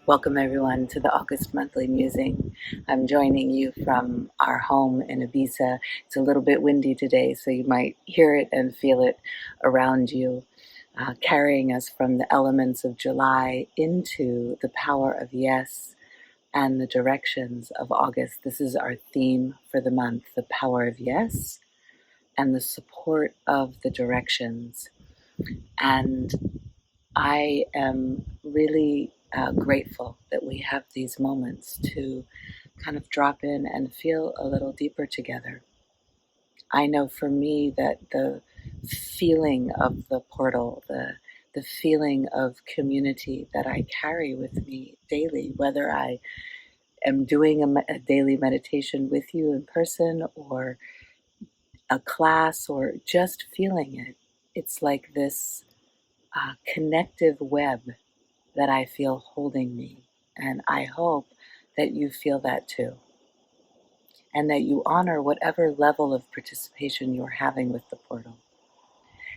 Welcome everyone to the August Monthly Musing. I'm joining you from our home in Ibiza. It's a little bit windy today, so you might hear it and feel it around you, carrying us from the elements of July into the power of yes and the directions of August. This is our theme for the month, the power of yes and the support of the directions. And I am really grateful that we have these moments to kind of drop in and feel a little deeper together. I know for me that the feeling of the portal, the feeling of community that I carry with me daily, whether I am doing a daily meditation with you in person or a class or just feeling it, it's like this connective web that I feel holding me. And I hope that you feel that too. And that you honor whatever level of participation you're having with the portal.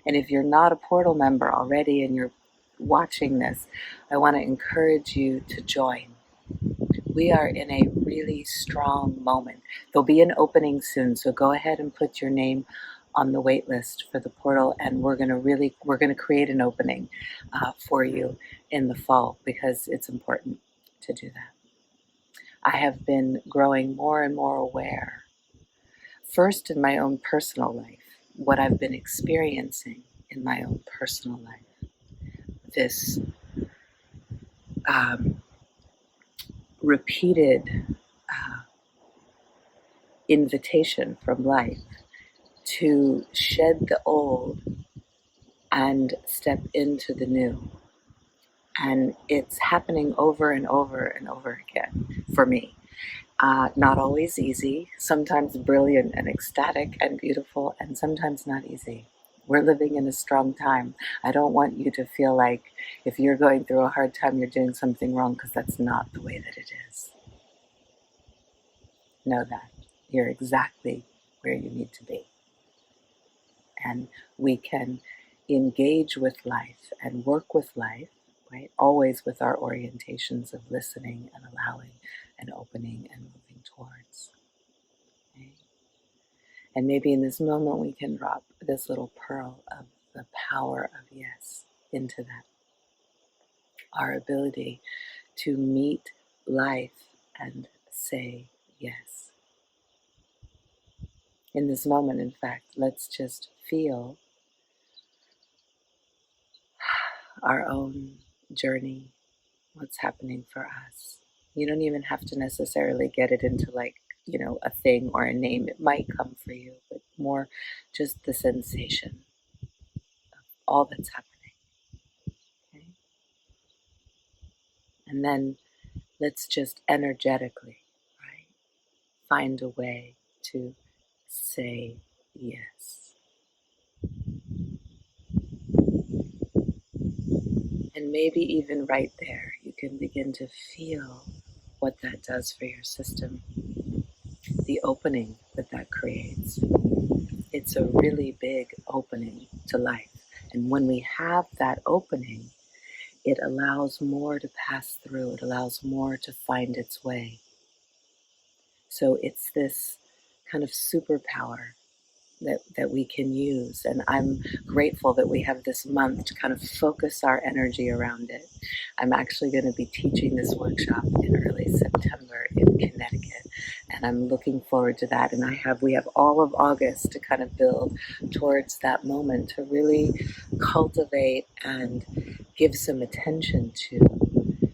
And if you're not a portal member already and you're watching this, I want to encourage you to join. We are in a really strong moment. There'll be an opening soon, so go ahead and put your name on the wait list for the portal, and we're going to create an opening for you in the fall because it's important to do that. I have been growing more and more aware, first in my own personal life, what I've been experiencing in my own personal life. This repeated invitation from life to shed the old and step into the new. And it's happening over and over and over again for me. Not always easy, sometimes brilliant and ecstatic and beautiful, and sometimes not easy. We're living in a strong time. I don't want you to feel like if you're going through a hard time, you're doing something wrong, because that's not the way that it is. Know that. You're exactly where you need to be. And we can engage with life and work with life, right? Always with our orientations of listening and allowing and opening and moving towards. Okay? And maybe in this moment we can drop this little pearl of the power of yes into that. Our ability to meet life and say yes. In this moment, in fact, let's just feel our own journey, what's happening for us. You don't even have to necessarily get it into a thing or a name. It might come for you, but more just the sensation of all that's happening. Okay? And then let's just energetically, right, find a way to say yes. And maybe even right there, you can begin to feel what that does for your system, the opening that creates. It's a really big opening to life. And when we have that opening, it allows more to pass through. It allows more to find its way. So it's this kind of superpower that we can use. And I'm grateful that we have this month to kind of focus our energy around it. I'm actually going to be teaching this workshop in early September in Connecticut, and I'm looking forward to that. And we have all of August to kind of build towards that moment, to really cultivate and give some attention to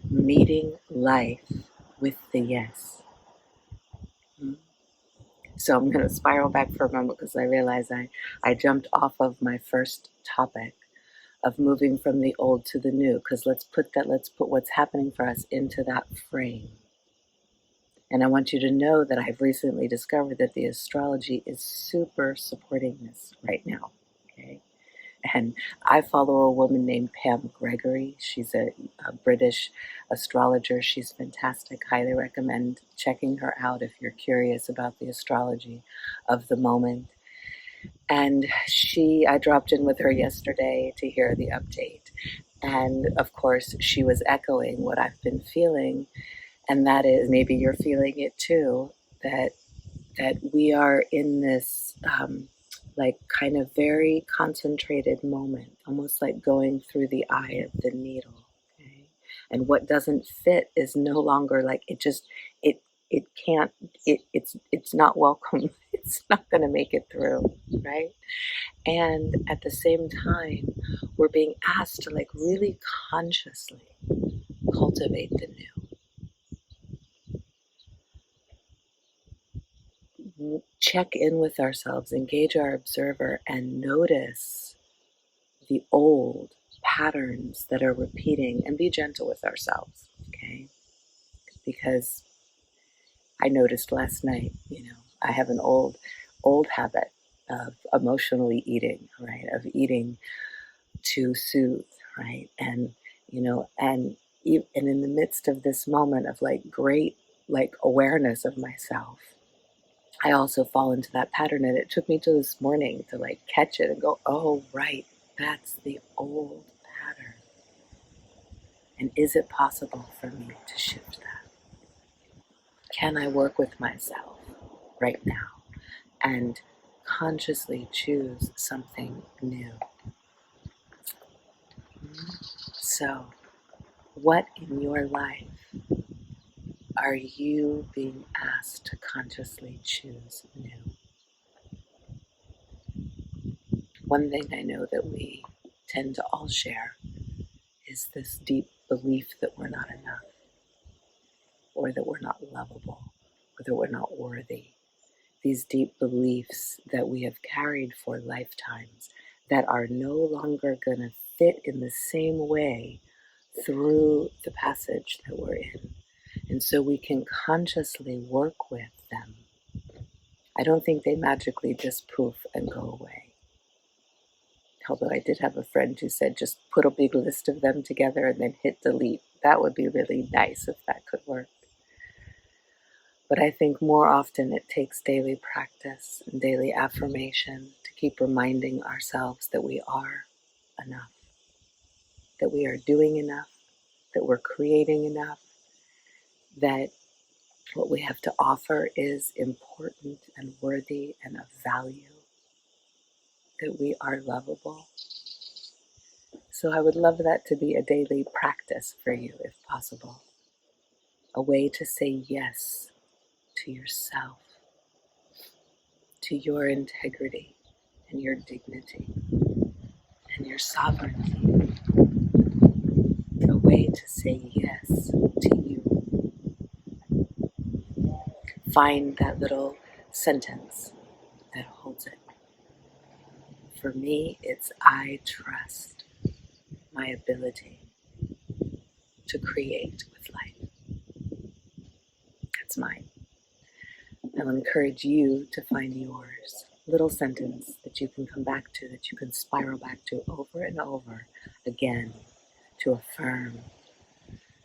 meeting life with the yes. So I'm going to spiral back for a moment because I realize I jumped off of my first topic of moving from the old to the new, because let's put what's happening for us into that frame. And I want you to know that I've recently discovered that the astrology is super supporting this right now. Okay. And I follow a woman named Pam Gregory. She's a British astrologer. She's fantastic. Highly recommend checking her out if you're curious about the astrology of the moment. And I dropped in with her yesterday to hear the update. And of course, she was echoing what I've been feeling. And that is, maybe you're feeling it too, that we are in this like kind of very concentrated moment, almost like going through the eye of the needle. Okay? And what doesn't fit is no longer like it it can't it's not welcome. It's not going to make it through, right? And at the same time, we're being asked to like really consciously cultivate the new. Check in with ourselves, engage our observer, and notice the old patterns that are repeating, and be gentle with ourselves, okay? Because I noticed last night, I have an old habit of emotionally eating, right? Of eating to soothe, right? And, and in the midst of this moment of like great, like awareness of myself, I also fall into that pattern. And it took me to this morning to like catch it and go, oh, right, that's the old pattern. And is it possible for me to shift that? Can I work with myself right now and consciously choose something new? So, what in your life are you being asked to consciously choose new? One thing I know that we tend to all share is this deep belief that we're not enough, or that we're not lovable, or that we're not worthy. These deep beliefs that we have carried for lifetimes that are no longer going to fit in the same way through the passage that we're in. And so we can consciously work with them. I don't think they magically just poof and go away. Although I did have a friend who said just put a big list of them together and then hit delete. That would be really nice if that could work. But I think more often it takes daily practice and daily affirmation to keep reminding ourselves that we are enough, that we are doing enough, that we're creating enough, that what we have to offer is important and worthy and of value, that we are lovable. So I would love that to be a daily practice for you, if possible. A way to say yes to yourself, to your integrity and your dignity and your sovereignty. A way to say yes to you. Find that little sentence that holds it. For me, it's I trust my ability to create with life. That's mine. I'll encourage you to find yours. Little sentence that you can come back to, that you can spiral back to over and over again, to affirm,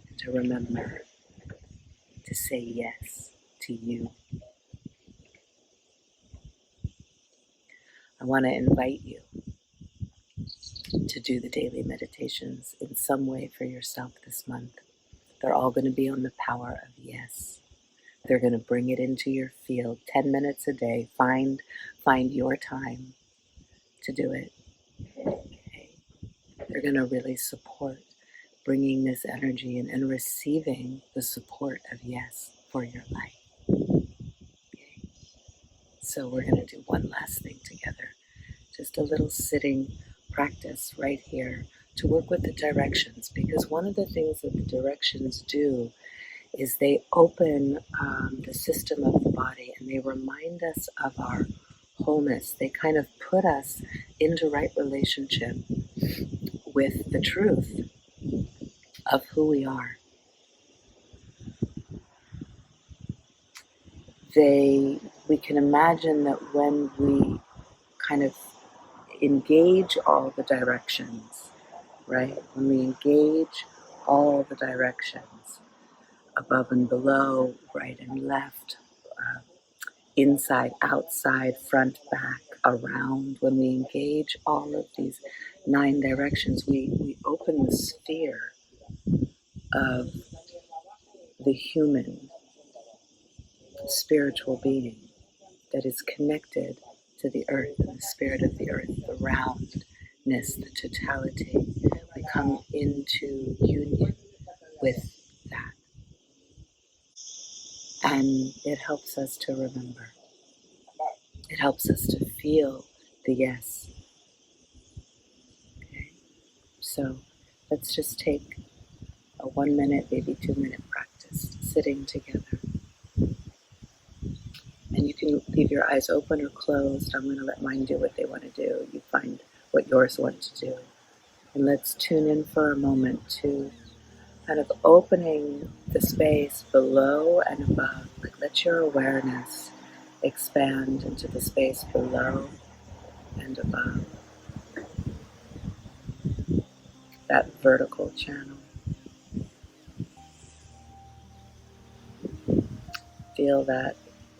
and to remember to say yes to you. I want to invite you to do the daily meditations in some way for yourself this month. They're all going to be on the power of yes. They're going to bring it into your field 10 minutes a day. Find your time to do it. Okay. They're going to really support bringing this energy in and receiving the support of yes for your life. Okay. So we're going to do one last thing together. Just a little sitting practice right here to work with the directions, because one of the things that the directions do is they open the system of the body and they remind us of our wholeness. They kind of put us into right relationship with the truth of who we are. We can imagine that when we kind of engage all the directions, right? When we engage all the directions, above and below, right and left, inside, outside, front, back, around. When we engage all of these 9 directions, we open the sphere of the human spiritual being that is connected to the earth and the spirit of the earth, the roundness, the totality. We come into union with that. And it helps us to remember. It helps us to feel the yes. Okay? So let's just take a 1 minute, maybe 2 minute practice sitting together. And you can leave your eyes open or closed. I'm going to let mine do what they want to do. You find what yours want to do. And let's tune in for a moment to kind of opening the space below and above. Like, let your awareness expand into the space below and above. That vertical channel. Feel that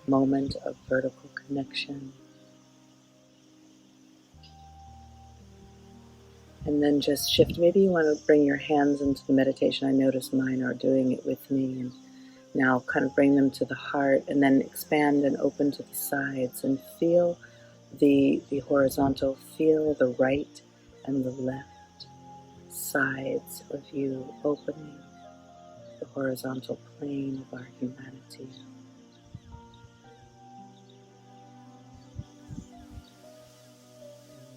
moment of vertical connection. And then just shift. Maybe you want to bring your hands into the meditation. I notice mine are doing it with me. And now kind of bring them to the heart and then expand and open to the sides and feel the horizontal. Feel the right and the left sides of you opening the horizontal plane of our humanity.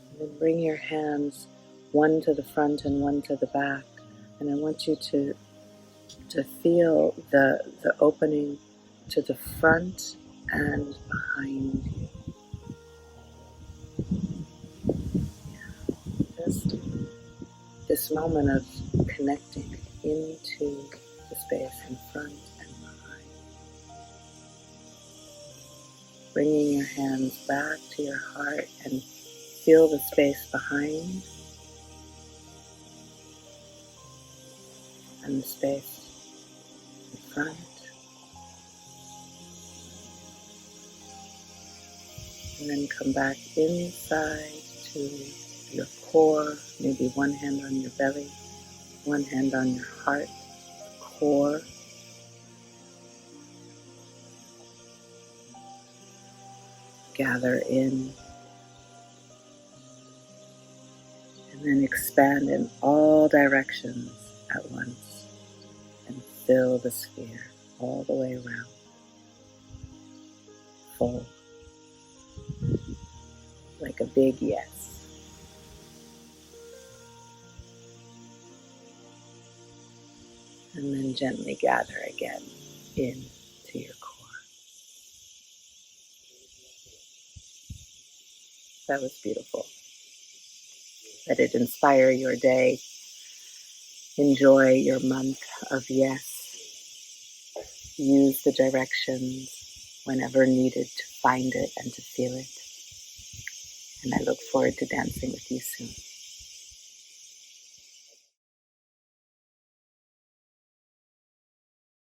And then bring your hands one to the front and one to the back. And I want you to feel the opening to the front and behind you. Yeah. Just this moment of connecting into the space in front and behind. Bringing your hands back to your heart and feel the space behind and the space in front. And then come back inside to your core, maybe one hand on your belly, one hand on your heart, core. Gather in. And then expand in all directions at once and fill the sphere all the way around. Full. Like a big yes. And then gently gather again into your core. That was beautiful. Let it inspire your day. Enjoy your month of yes. Use the directions whenever needed to find it and to feel it. And I look forward to dancing with you soon.